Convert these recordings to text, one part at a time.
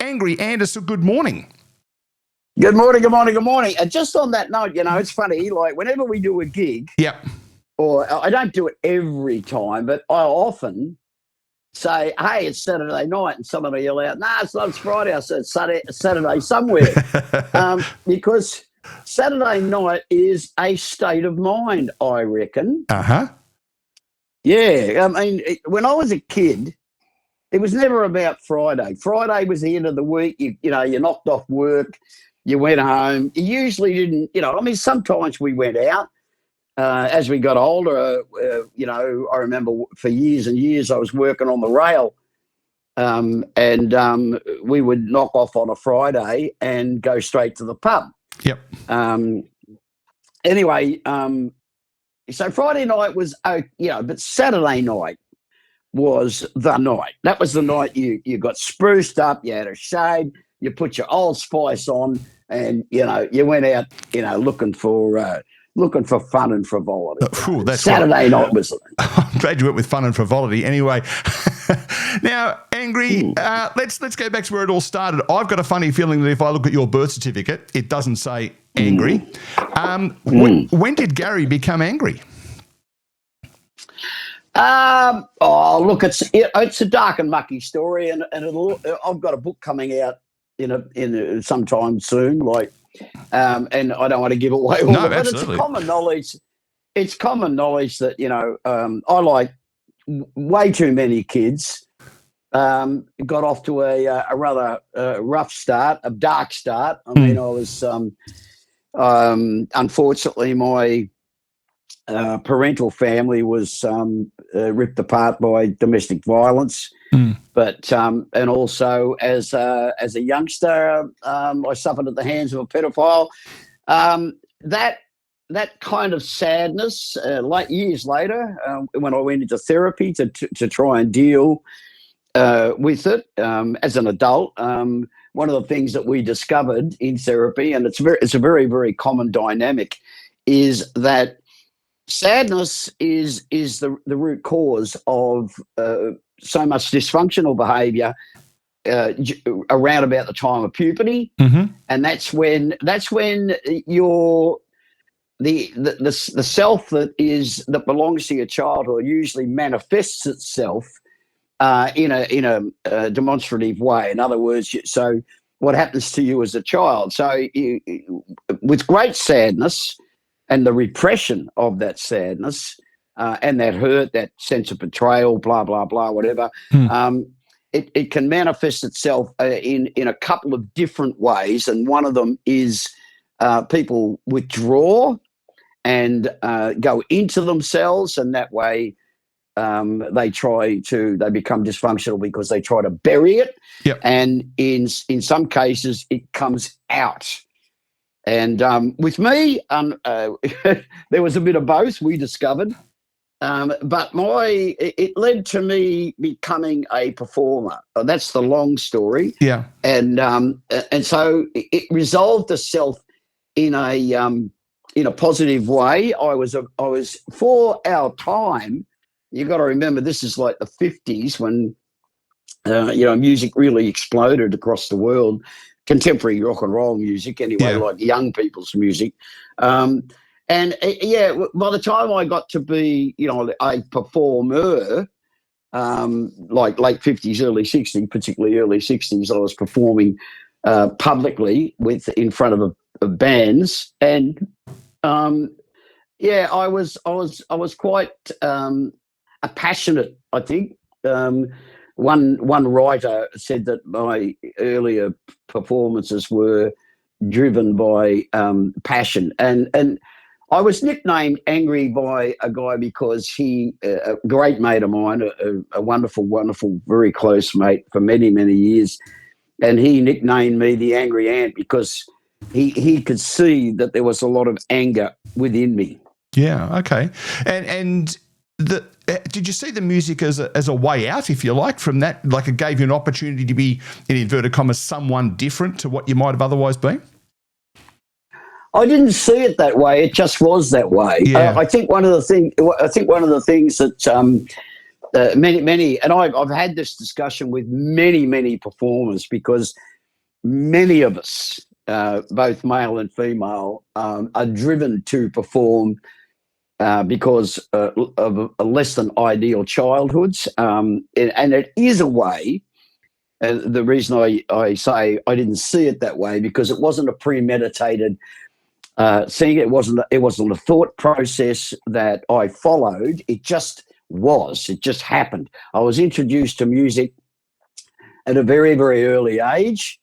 Angry Anderson, good morning. Good morning, good morning, good morning. And just on that note, it's funny, like whenever we do a gig, Yep. or I don't do it every time, but I often say, hey, it's Saturday night, and someone will yell out, it's not, it's Friday. I said, Saturday somewhere. Because Saturday night is a state of mind, I reckon. Uh-huh. Yeah, I mean, when I was a kid, it was never about Friday. Friday was the end of the week. You knocked off work, you went home. You usually didn't, sometimes we went out. As we got older, I remember for years and years I was working on the rail, and we would knock off on a Friday and go straight to the pub. Yep. Anyway, so Friday night was, but Saturday night was the night. That was the night you got spruced up, you had a shave, you put your Old Spice on, and, you went out, looking for fun and frivolity. That's Saturday night was. I'm glad you went with fun and frivolity. Anyway, now, Angry, let's go back to where it all started. I've got a funny feeling that if I look at your birth certificate, it doesn't say Angry. When did Gary become angry? Look, it's a dark and mucky story, and I've got a book coming out in sometime soon, and I don't want to give away all of it, but it's common knowledge. It's common knowledge that I like way too many kids. Got off to a rather rough start, a dark start. I mean, I was unfortunately my parental family was ripped apart by domestic violence. But and also as a youngster, I suffered at the hands of a pedophile. That kind of sadness, years later, when I went into therapy to try and deal with it as an adult, one of the things that we discovered in therapy, and it's a very, very common dynamic, is that sadness is the root cause of so much dysfunctional behaviour around about the time of puberty, and that's when your the self that belongs to your childhood usually manifests itself in a demonstrative way. In other words, so what happens to you as a child? So with great sadness and the repression of that sadness and that hurt, that sense of betrayal, blah, blah, blah, whatever, it can manifest itself in a couple of different ways. And one of them is people withdraw and go into themselves, and that way they become dysfunctional because they try to bury it. Yep. And in some cases, it comes out. And with me, there was a bit of both, we discovered. But it led to me becoming a performer. That's the long story. Yeah. And so it resolved itself in a positive way. I was for our time. You got to remember, this is like the 50s when music really exploded across the world. Contemporary rock and roll music, anyway, like young people's music. And by the time I got to be, a performer, like late 50s, early 60s, particularly early 60s, I was performing publicly in front of bands, and I was quite a passionate, I think. One writer said that my earlier performances were driven by passion, and I was nicknamed Angry by a guy because he, a great mate of mine, a wonderful, wonderful, very close mate for many, many years, and he nicknamed me the Angry Ant because he could see that there was a lot of anger within me. Yeah. Okay. And did you see the music as a way out, if you like, from that? Like, it gave you an opportunity to be, in inverted commas, someone different to what you might have otherwise been? I didn't see it that way. It just was that way. Yeah. I think one of the things that many, and I've had this discussion with many, many performers, because many of us, both male and female, are driven to perform because of less than ideal childhoods. And it is a way. The reason I say I didn't see it that way, because it wasn't a premeditated thing. It wasn't a thought process that I followed. It just was. It just happened. I was introduced to music at a very, very early age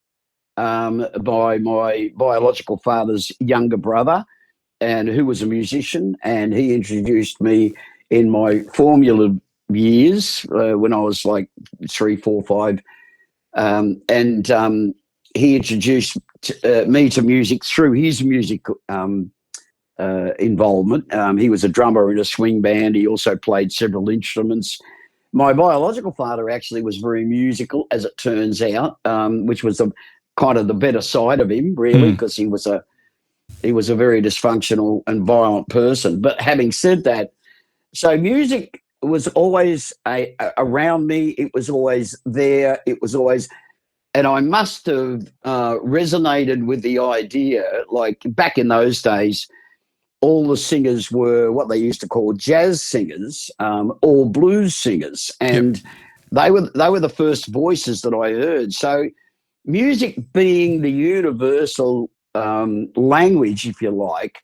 by my biological father's younger brother, and who was a musician, and he introduced me in my formative years when I was like 3, 4, 5, and he introduced me to music through his music involvement. He was a drummer in a swing band. He also played several instruments. My biological father actually was very musical, as it turns out, which was kind of the better side of him, really, because he was a very dysfunctional and violent person. But having said that, so music was always around me. It was always there. It was always, and I must have resonated with the idea. Like back in those days, all the singers were what they used to call jazz singers or blues singers, and they were the first voices that I heard. So music being the universal language, if you like,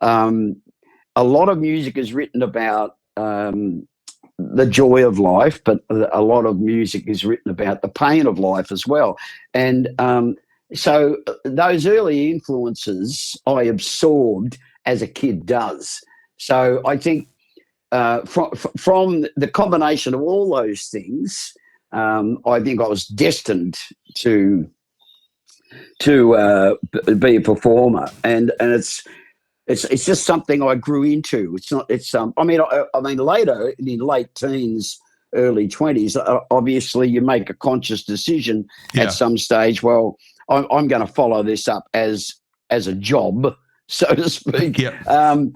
a lot of music is written about the joy of life, but a lot of music is written about the pain of life as well. And so those early influences I absorbed as a kid does. So I think from the combination of all those things, I think I was destined to be a performer, and it's just something I grew into. It's not. It's I mean, later in late teens, early 20s, obviously you make a conscious decision at some stage. Well, I'm going to follow this up as a job, so to speak. And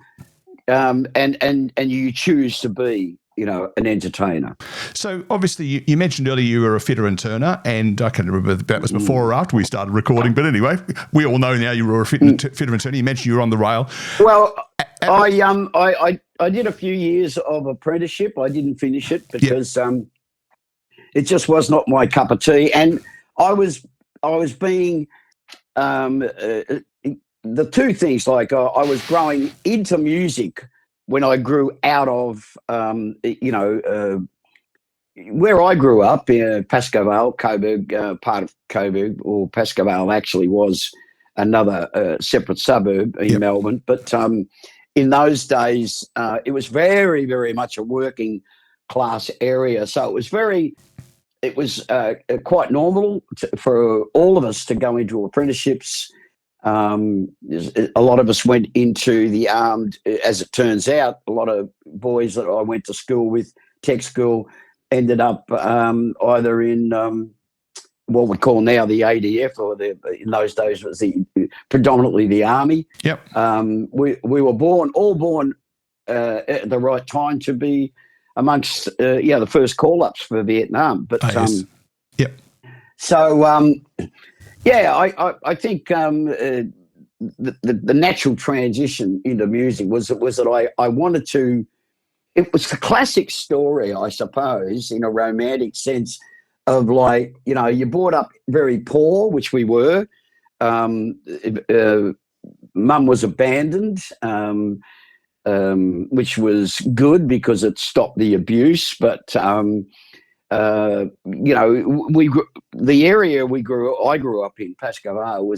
you choose to be, an entertainer. So obviously you mentioned earlier you were a fitter and turner, and I can't remember if that was before or after we started recording, but anyway, we all know now you were a fitter and turner. You mentioned you were on the rail. Well, I did a few years of apprenticeship. I didn't finish it because it just was not my cup of tea, and I was being the two things, like I was growing into music when I grew out of, where I grew up in Pascoe Vale, Coburg, part of Coburg, or Pascoe Vale actually was another separate suburb in Melbourne. But in those days, it was very, very much a working class area. So it was quite normal for all of us to go into apprenticeships. A lot of us went into the armed, as it turns out. A lot of boys that I went to school with, tech school, ended up either in what we call now the ADF, or in those days was predominantly the Army. We were all born at the right time to be amongst the first call-ups for Vietnam. But so. I think the natural transition into music was that I wanted to. It was the classic story, I suppose, in a romantic sense, of like, you're brought up very poor, which we were. Mum was abandoned, which was good because it stopped the abuse, but. The area I grew up in, Pascoe Vale,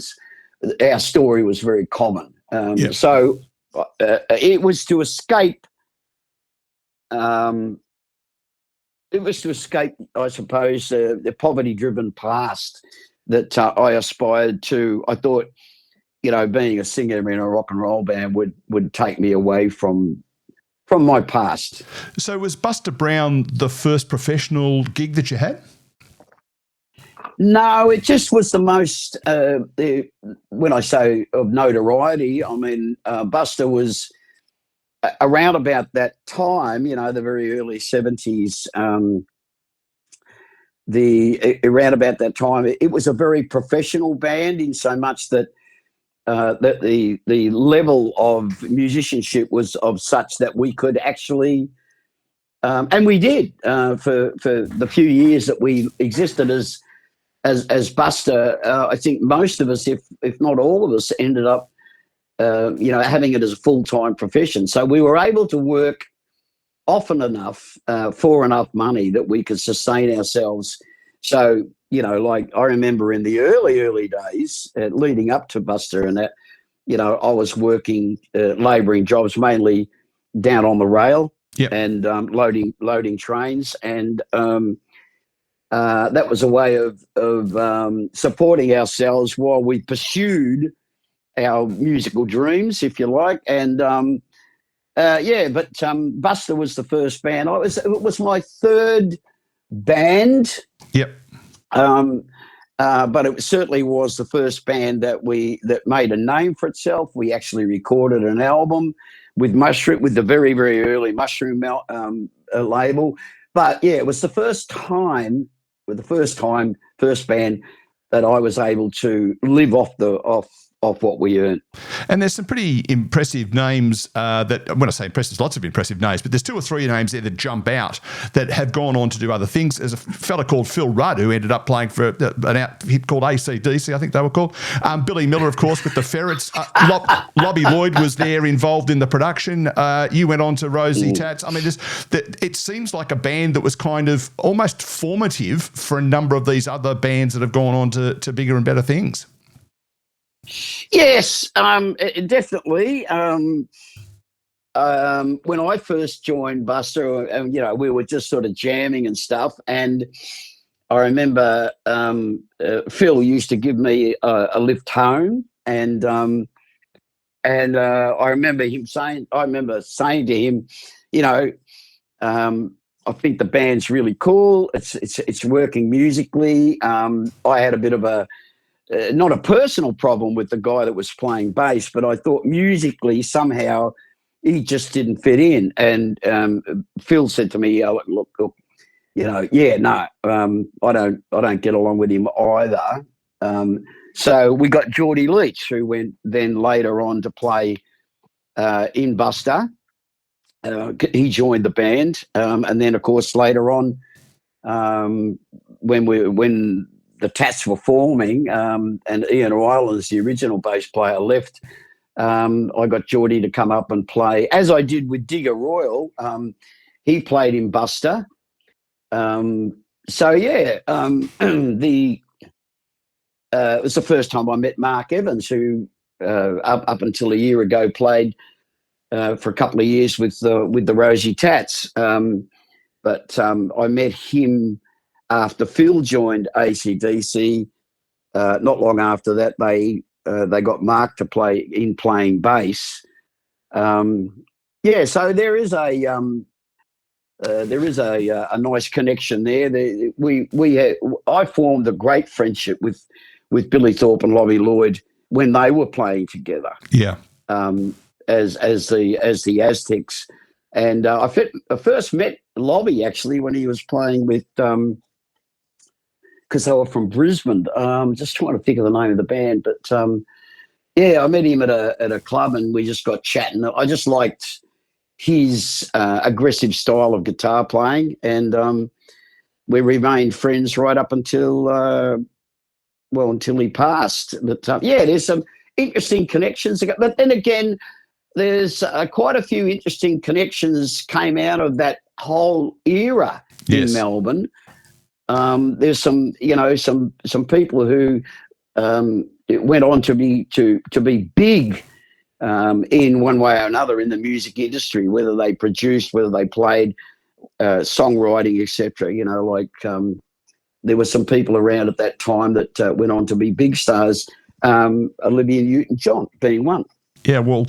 our story was very common. So it was to escape. I suppose, the poverty-driven past that I aspired to. I thought, being a singer in a rock and roll band would take me away from my past. So was Buster Brown the first professional gig that you had? No, it just was the most, when I say of notoriety, I mean, Buster was around about that time, the very early 70s. around about that time, it was a very professional band in so much that that the level of musicianship was of such that we could actually, and we did for the few years that we existed as Buster. I think most of us, if not all of us, ended up having it as a full-time profession. So we were able to work often enough for enough money that we could sustain ourselves. So, like I remember in the early days leading up to Buster and that, I was working labouring jobs mainly down on the rail. Yep. And loading trains, and that was a way of supporting ourselves while we pursued our musical dreams, if you like. And but Buster was the first band. It was my third band. Yep. But it certainly was the first band that made a name for itself. We actually recorded an album with Mushroom, with the very, very early Mushroom label. But yeah, it was the first band that I was able to live off what we earned. And there's some pretty impressive names that, when I say impressive, lots of impressive names, but there's 2 or 3 names there that jump out that have gone on to do other things. There's a fella called Phil Rudd who ended up playing for an outfit called AC/DC, I think they were called. Billy Miller, of course, with the Ferrets. Lobby Lloyd was there involved in the production. You went on to Rosie Tats. I mean, it seems like a band that was kind of almost formative for a number of these other bands that have gone on to bigger and better things. Yes, definitely. When I first joined Buster, we were just sort of jamming and stuff, and I remember Phil used to give me a lift home, and I remember saying to him, I think the band's really cool. It's working musically. I had a bit of not a personal problem with the guy that was playing bass, but I thought musically somehow he just didn't fit in. And Phil said to me, look, I don't get along with him either. So we got Geordie Leach, who went then later on to play in Buster. He joined the band. And then, of course, later on, when the Tats were forming, and Ian Rylands, the original bass player, left, I got Geordie to come up and play, as I did with Digger Royal. He played in Buster. It was the first time I met Mark Evans, who up until a year ago played for a couple of years with the Rosie Tats. But I met him after Phil joined AC/DC. Not long after that, they got Mark to playing bass. So there is a nice connection there. I formed a great friendship with Billy Thorpe and Lobby Lloyd when they were playing together. Yeah. As the Aztecs, and I first met Lobby actually when he was playing with. Because they were from Brisbane. Just trying to think of the name of the band. But, I met him at a club and we just got chatting. I just liked his aggressive style of guitar playing, and we remained friends right up until he passed. But, there's some interesting connections. But then again, there's quite a few interesting connections came out of that whole era in Melbourne. There's some people who went on to be big in one way or another in the music industry, whether they produced, whether they played, songwriting, etc. There were some people around at that time that went on to be big stars. Olivia Newton-John being one. Yeah, well,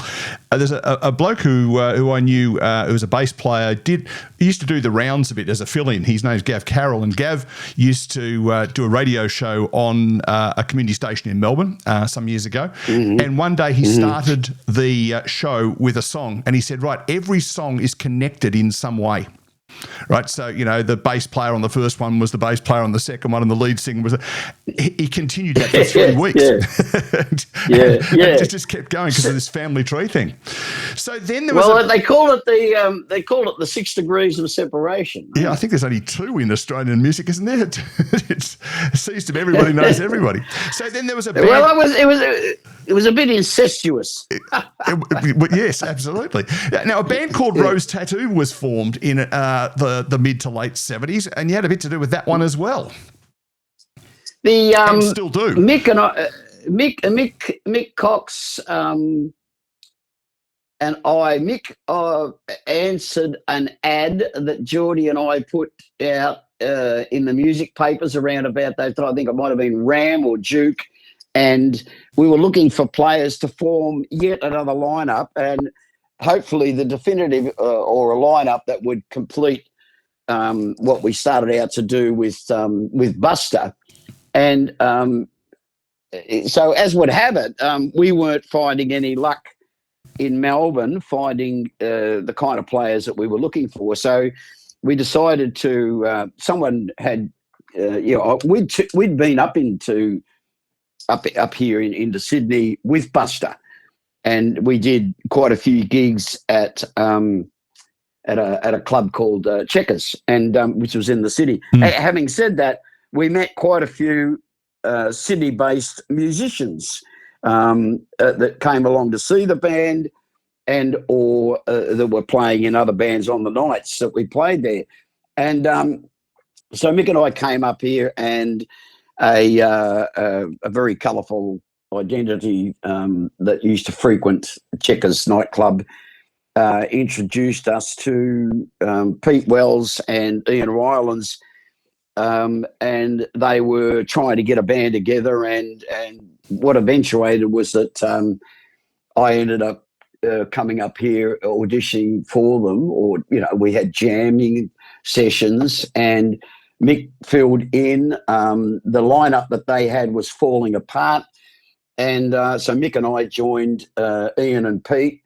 there's a bloke who I knew who was a bass player. He used to do the rounds a bit as a fill-in. His name's Gav Carroll, and Gav used to do a radio show on a community station in Melbourne some years ago. Mm-hmm. And one day he started the show with a song, and he said, "Right, every song is connected in some way." right? So, the bass player on the first one was the bass player on the second one, and the lead singer was. He continued that for 3 weeks. And just kept going because of this family tree thing. So then there was. They call it the 6 degrees of separation. Right? Yeah, I think there's only 2 in Australian music, isn't there? It seems to be everybody knows everybody. So then there was a band. Well, it was a bit incestuous. Yes, absolutely. Now, a band called Rose Tattoo was formed in the mid to late 70s, and you had a bit to do with that one as well. And still do. Mick Cox and Mick answered an ad that Geordie and I put out in the music papers around about that time. I think it might have been Ram or Duke, and we were looking for players to form yet another lineup, and hopefully the definitive or a lineup that would complete what we started out to do with Buster. And so, as would have it, we weren't finding any luck in Melbourne finding the kind of players that we were looking for. So we decided to. Someone had, we'd been up here into Sydney with Buster, and we did quite a few gigs at a club called Checkers, and which was in the city. Having said that, we met quite a few Sydney-based musicians that came along to see the band, and or that were playing in other bands on the nights that we played there. And so Mick and I came up here, and a very colourful identity that used to frequent Checkers nightclub introduced us to Pete Wells and Ian Rylands. And they were trying to get a band together, and what eventuated was that I ended up coming up here auditioning for them, or we had jamming sessions, and Mick filled in. The lineup that they had was falling apart, and so Mick and I joined Ian and Pete.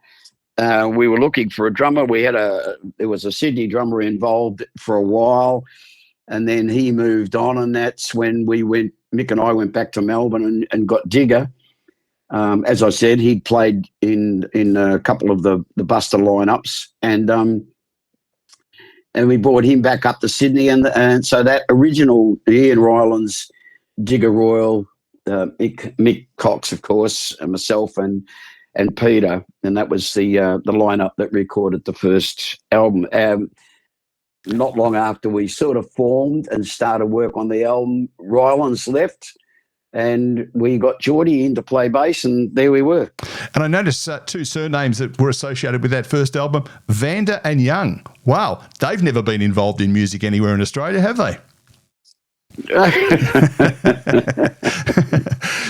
We were looking for a drummer. There was a Sydney drummer involved for a while, and then he moved on, and that's when Mick and I went back to Melbourne and got Digger. As I said, he played in a couple of the Buster lineups, and we brought him back up to Sydney, and so that original Ian Rylands, Digger Royal, Mick Cox, of course, and myself and Peter, and that was the lineup that recorded the first album. Not long after we sort of formed and started work on the album, Rylands left, and we got Geordie in to play bass, and there we were. And I noticed 2 surnames that were associated with that first album, Vander and Young. Wow, they've never been involved in music anywhere in Australia, have they?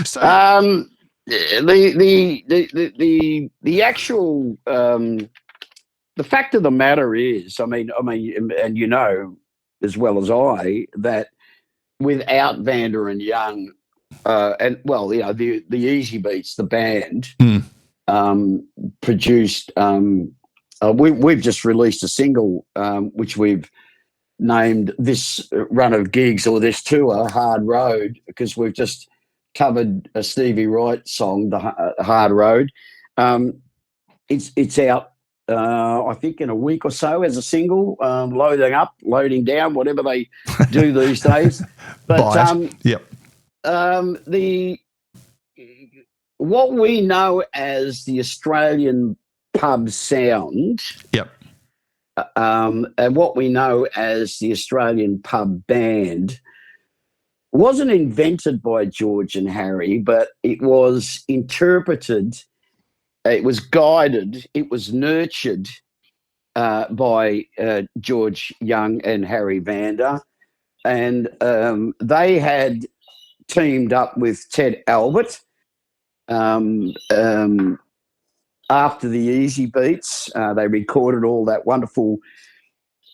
So, the actual the fact of the matter is, I mean, and as well as I, that without Vander and Young, the Easy Beats, the band, produced. We've just released a single, which we've named this run of gigs or this tour Hard Road, because we've just covered a Stevie Wright song, the Hard Road. It's out. I think in a week or so as a single, loading up, loading down, whatever they do these days. But what we know as the Australian pub sound, and what we know as the Australian pub band wasn't invented by George and Harry, but it was interpreted. It was guided, it was nurtured by George Young and Harry Vander. And they had teamed up with Ted Albert after the Easy Beats. They recorded all that wonderful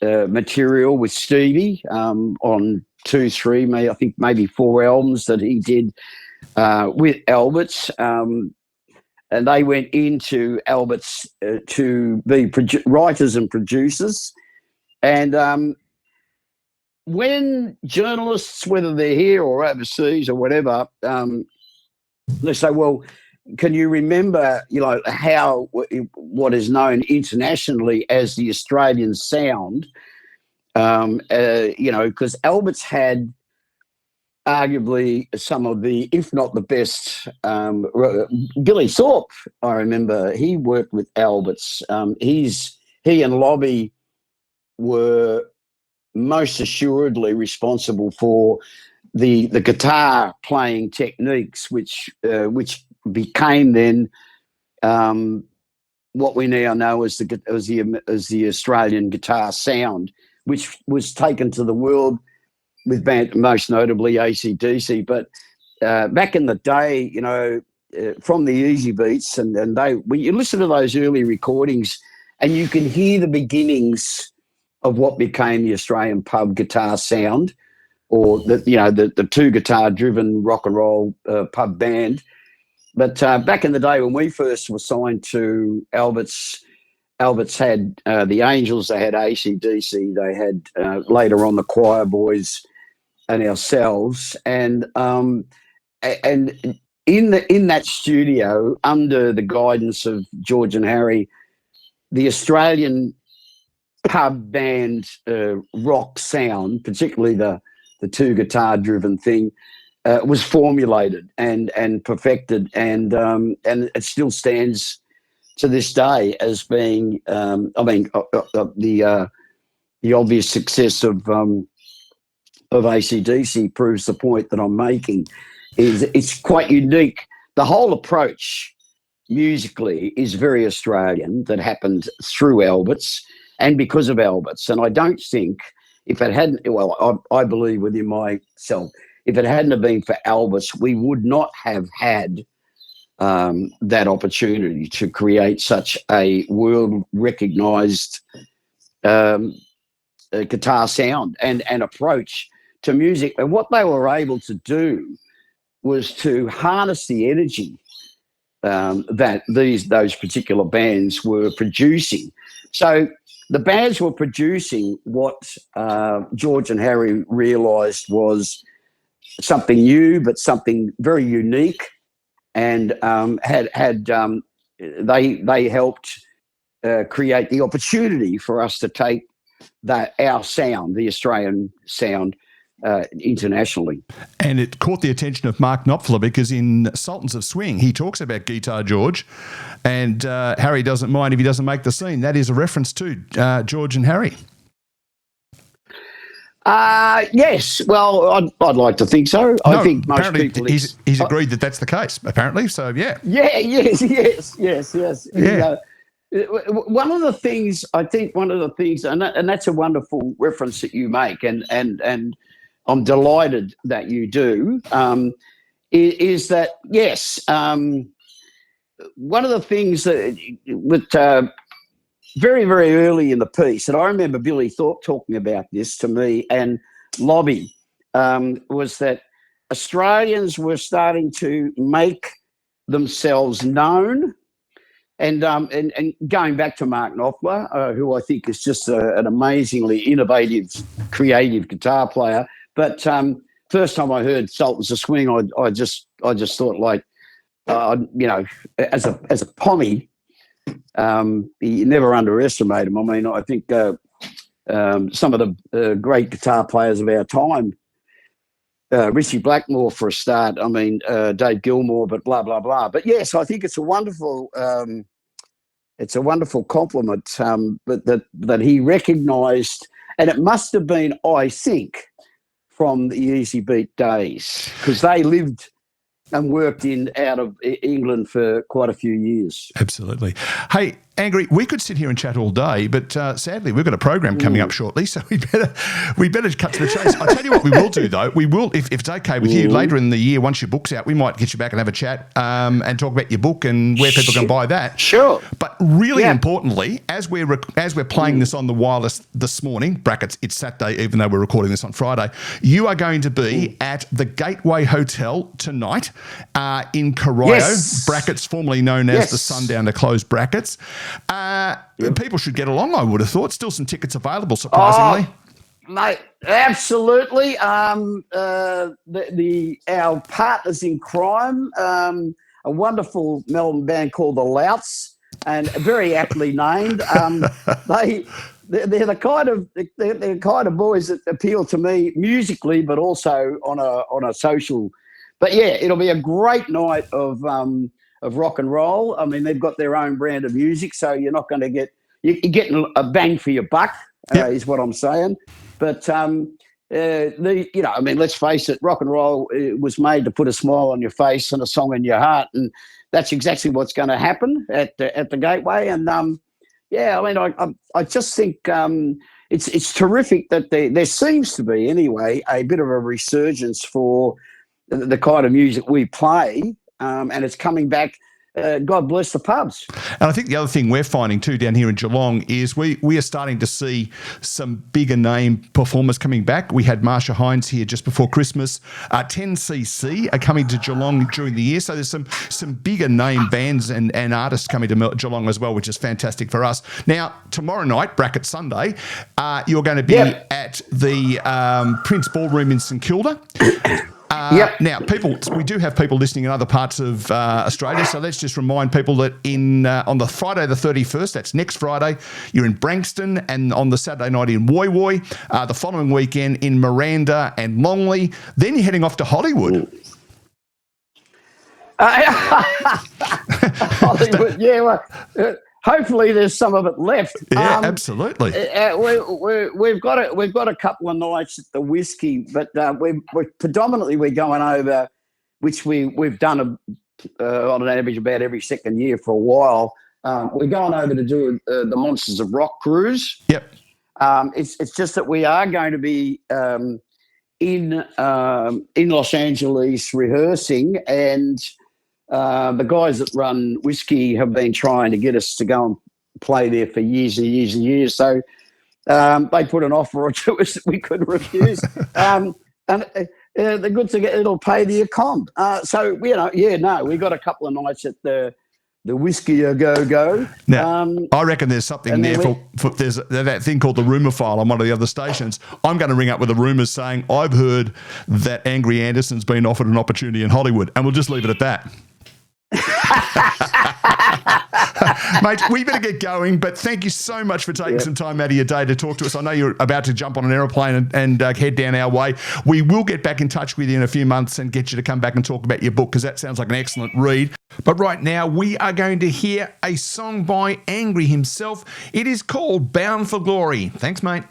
material with Stevie on 2, 3, I think maybe 4 albums that he did with Albert's. And they went into Albert's to be writers and producers. And when journalists, whether they're here or overseas or whatever, they say, well, can you remember, how what is known internationally as the Australian sound? Because Albert's had arguably some of the, if not the best, Billy Thorpe, I remember, he worked with Albert's. He and Lobby were most assuredly responsible for the guitar playing techniques, which became then what we now know as the Australian guitar sound, which was taken to the world with band, most notably AC/DC. But back in the day, from the Easy Beats, and when you listen to those early recordings, and you can hear the beginnings of what became the Australian pub guitar sound, or the two guitar driven rock and roll pub band. But back in the day when we first were signed to Albert's had the Angels, they had AC/DC, they had later on the Choir Boys and ourselves, and in that studio, under the guidance of George and Harry, the Australian pub band rock sound, particularly the two guitar driven thing, was formulated and perfected, and it still stands to this day as being, the obvious success of AC/DC proves the point that I'm making. It's quite unique. The whole approach musically is very Australian, that happened through Albert's and because of Albert's. And I don't think, if it hadn't, well, I believe within myself, if it hadn't have been for Albert's, we would not have had that opportunity to create such a world-recognised guitar sound and approach to music. And what they were able to do was to harness the energy that those particular bands were producing. So the bands were producing what George and Harry realised was something new, but something very unique, and they helped create the opportunity for us to take our sound, the Australian sound, internationally. And it caught the attention of Mark Knopfler, because in Sultans of Swing, he talks about Guitar George, and Harry doesn't mind if he doesn't make the scene. That is a reference to George and Harry. Yes. Well, I'd like to think so. I think most people. He's agreed that that's the case, apparently. So, yeah. Yeah, yes. Yeah. One of the things, and that's a wonderful reference that you make, and I'm delighted that you do, is that, yes, one of the things that with very, very early in the piece, and I remember Billy Thorpe talking about this to me and Lobby, was that Australians were starting to make themselves known. And going back to Mark Knopfler, who I think is just an amazingly innovative, creative guitar player. But first time I heard Sultans of Swing, I just thought, like, as a pommy, you never underestimate him. I mean, I think some of the great guitar players of our time, Richie Blackmore for a start. I mean, Dave Gilmour, but blah blah blah. But yes, I think it's a wonderful compliment. But that he recognised, and it must have been, I think, from the Easy Beat days, because they lived and worked out of England for quite a few years. Absolutely. Hey, Angry, we could sit here and chat all day, but sadly we've got a program coming up shortly, so we better cut to the chase. I'll tell you what we will do, though. We will, if it's okay with you, later in the year, once your book's out, we might get you back and have a chat and talk about your book and where people can buy that. Sure. But really importantly, as we're playing this on the wireless this morning, brackets, it's Saturday, even though we're recording this on Friday, you are going to be at the Gateway Hotel tonight in Corio, brackets formerly known as the Sundown to Close brackets. Yep. people should get along, I would have thought. Still some tickets available, surprisingly. Mate, absolutely. Our partners in crime, a wonderful Melbourne band called the Louts, and very aptly named. They're the kind of boys that appeal to me musically, but also on a social. But yeah, it'll be a great night of rock and roll. I mean, they've got their own brand of music, so you're not going to you're getting a bang for your buck, is what I'm saying. But I mean, let's face it, rock and roll was made to put a smile on your face and a song in your heart, and that's exactly what's going to happen at the Gateway. And I mean, I just think it's terrific that there seems to be, anyway, a bit of a resurgence for the kind of music we play, and it's coming back. God bless the pubs. And I think the other thing we're finding too down here in Geelong is we are starting to see some bigger name performers coming back. We had Marsha Hines here just before Christmas. 10cc are coming to Geelong during the year. So there's some bigger name bands and artists coming to Geelong as well, which is fantastic for us. Now, tomorrow night, Bracket Sunday, you're going to be at the Prince Ballroom in St Kilda. Now, we do have people listening in other parts of Australia, so let's just remind people that on the Friday the 31st, that's next Friday, you're in Branxton, and on the Saturday night in Woy Woy, the following weekend in Miranda and Longley. Then you're heading off to Hollywood. Hollywood, yeah. Well, hopefully, there's some of it left. Yeah, absolutely. We've got a couple of nights at the Whiskey, but we're predominantly going over, which we've done on an average about every second year for a while. We're going over to do the Monsters of Rock cruise. Yep. It's just that we are going to be in Los Angeles rehearsing, and the guys that run Whiskey have been trying to get us to go and play there for years and years and years. So they put an offer to us that we couldn't refuse. And the good thing, it'll pay the accom. So, we got a couple of nights at the Whiskey a go. Now, I reckon there's something there for there's that thing called the rumour file on one of the other stations. I'm going to ring up with the rumours saying I've heard that Angry Anderson's been offered an opportunity in Hollywood, and we'll just leave it at that. Mate, we better get going, but thank you so much for taking some time out of your day to talk to us. I know you're about to jump on an aeroplane and head down our way. We will get back in touch with you in a few months and get you to come back and talk about your book, because that sounds like an excellent read. But right now, we are going to hear a song by Angry himself. It is called Bound for Glory. Thanks, mate.